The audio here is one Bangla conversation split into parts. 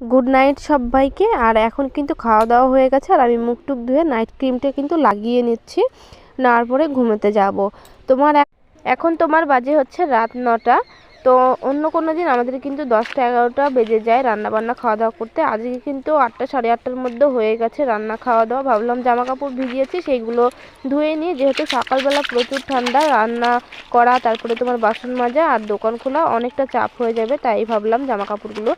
গুড নাইট সবাইকে। আর এখন কিন্তু খাওয়া দাওয়া হয়ে গেছে, আর আমি মুখ টুক ধুয়ে নাইট ক্রিমটা কিন্তু লাগিয়ে নিচ্ছি, নেওয়ার পরে ঘুমোতে যাব। এখন তোমার বাজে হচ্ছে রাত 9টা। তো অন্য কোনো দিন আমাদের কিন্তু 10টা 11টা বেজে যায় রান্নাবান্না খাওয়া দাওয়া করতে। আজকে কিন্তু 8টা 8:30টার মধ্যে হয়ে গেছে রান্না খাওয়া দাওয়া। ভাবলাম জামা কাপড় ভিজিয়েছি সেইগুলো ধুয়ে নিয়ে, যেহেতু সকালবেলা প্রচুর ঠান্ডা, রান্না করা তারপরে তোমার বাসন মাজা আর দোকান খোলা অনেকটা চাপ হয়ে যাবে, তাই ভাবলাম জামা কাপড়গুলো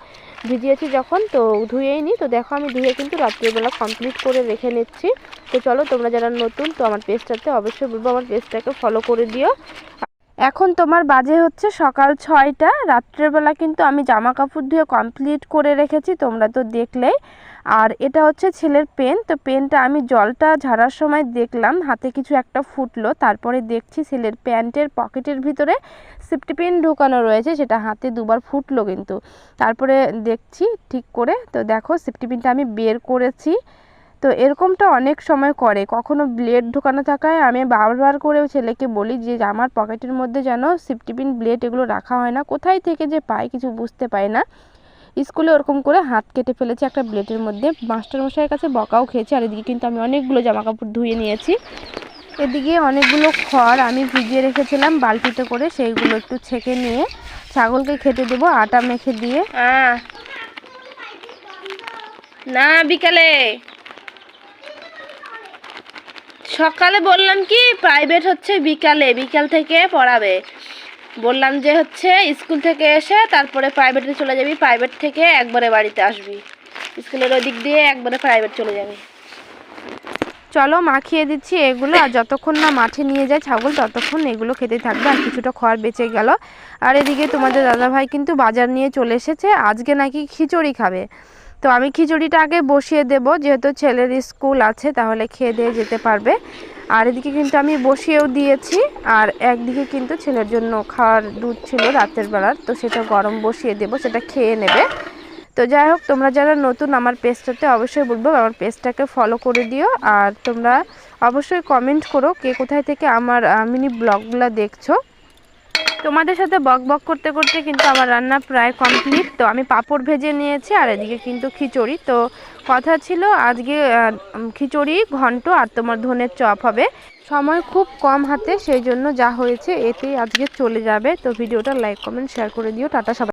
ভিজিয়েছি যখন তো ধুয়েই নিই। তো দেখো আমি ধুয়ে কিন্তু রাত্রিবেলা কমপ্লিট করে রেখে নিচ্ছি। তো চলো, তোমরা যারা নতুন তো আমার পেজটাতে অবশ্যই বলবো আমার পেজটাকে ফলো করে দিও। এখন তোমার বাজে হচ্ছে সকাল 6টা। রাত্রেবেলা কিন্তু আমি জামা কাপড় ধুয়ে কমপ্লিট করে রেখেছি, তোমরা তো দেখলেই। আর এটা হচ্ছে ছেলের পেন। তো পেনটা আমি জলটা ঝাড়ার সময় দেখলাম হাতে কিছু একটা ফুটলো, তারপরে দেখছি ছেলের প্যান্টের পকেটের ভিতরে সেফটি পিন ঢোকানো রয়েছে, সেটা হাতে দুবার ফুটলো কিন্তু। তারপরে দেখছি ঠিক করে, তো দেখো সেফটি পিনটা আমি বের করেছি। তো এরকমটা অনেক সময় করে, কখনো ব্লেড ঢোকানো থাকায় আমি বারবার করেও ছেলেকে বলি যে আমার পকেটের মধ্যে যেন সেফটি পিন ব্লেড এগুলো রাখা হয় না, কোথায় থেকে যে পায় কিছু বুঝতে পায় না। স্কুলে ওরকম করে হাত কেটে ফেলেছে একটা ব্লেডের মধ্যে, মাস্টারমশাইয়ের কাছে বকাও খেয়েছে। আর এদিকে কিন্তু আমি অনেকগুলো জামা কাপড় ধুয়ে নিয়েছি। এদিকে অনেকগুলো খড় আমি ভিজিয়ে রেখেছিলাম বালতিতে করে, সেইগুলো একটু ছেঁকে নিয়ে ছাগলকে খেতে দেবো আটা মেখে দিয়ে। না বিকালে, সকালে বললাম কি প্রাইভেট হচ্ছে বিকালে, বিকাল থেকে পড়াবে। বললাম যে হচ্ছে স্কুল থেকে এসে তারপরে প্রাইভেটে চলে যাবি, প্রাইভেট থেকে একবারে বাড়িতে আসবি, স্কুলের ওই দিক দিয়ে একবারে প্রাইভেট চলে যাবি। চলো মাখিয়ে দিচ্ছি এগুলো, আর যতক্ষণ না মাঠে নিয়ে যায় ছাগল ততক্ষণ এগুলো খেতে থাকবে। আর কিছুটা খড় বেঁচে গেল। আর এদিকে তোমাদের দাদাভাই কিন্তু বাজার নিয়ে চলে এসেছে, আজকে নাকি খিচুড়ি খাবে। তো আমি খিচুড়িটা আগে বসিয়ে দেব, যেহেতু ছেলের স্কুল আছে তাহলে খেয়ে দিয়ে যেতে পারবে। আর এদিকে কিন্তু আমি বসিয়েও দিয়েছি। আর একদিকে কিন্তু ছেলের জন্য খাওয়ার দুধ ছিল রাতের বেলার, তো সেটা গরম বসিয়ে দেব, সেটা খেয়ে নেবে। তো যাই হোক, তোমরা যারা নতুন আমার পেজটাতে অবশ্যই বলবো আমার পেজটাকে ফলো করে দিও। আর তোমরা অবশ্যই কমেন্ট করো কে কোথায় থেকে আমার মিনি ব্লগগুলো দেখছো। তোমাদের সাথে বক বক করতে করতে কিন্তু আমার রান্না প্রায় কমপ্লিট। তো আমি পাঁপড় ভেজে নিয়েছি, আর এদিকে কিন্তু খিচুড়ি। তো কথা ছিল আজকে খিচুড়ি ঘন্ট আর তোমার ধনের চপ হবে। সময় খুব কম হাতে, সেই জন্য যা হয়েছে এতেই আজকে চলে যাবে। তো ভিডিওটা লাইক কমেন্ট শেয়ার করে দিও। টাটা সবাই।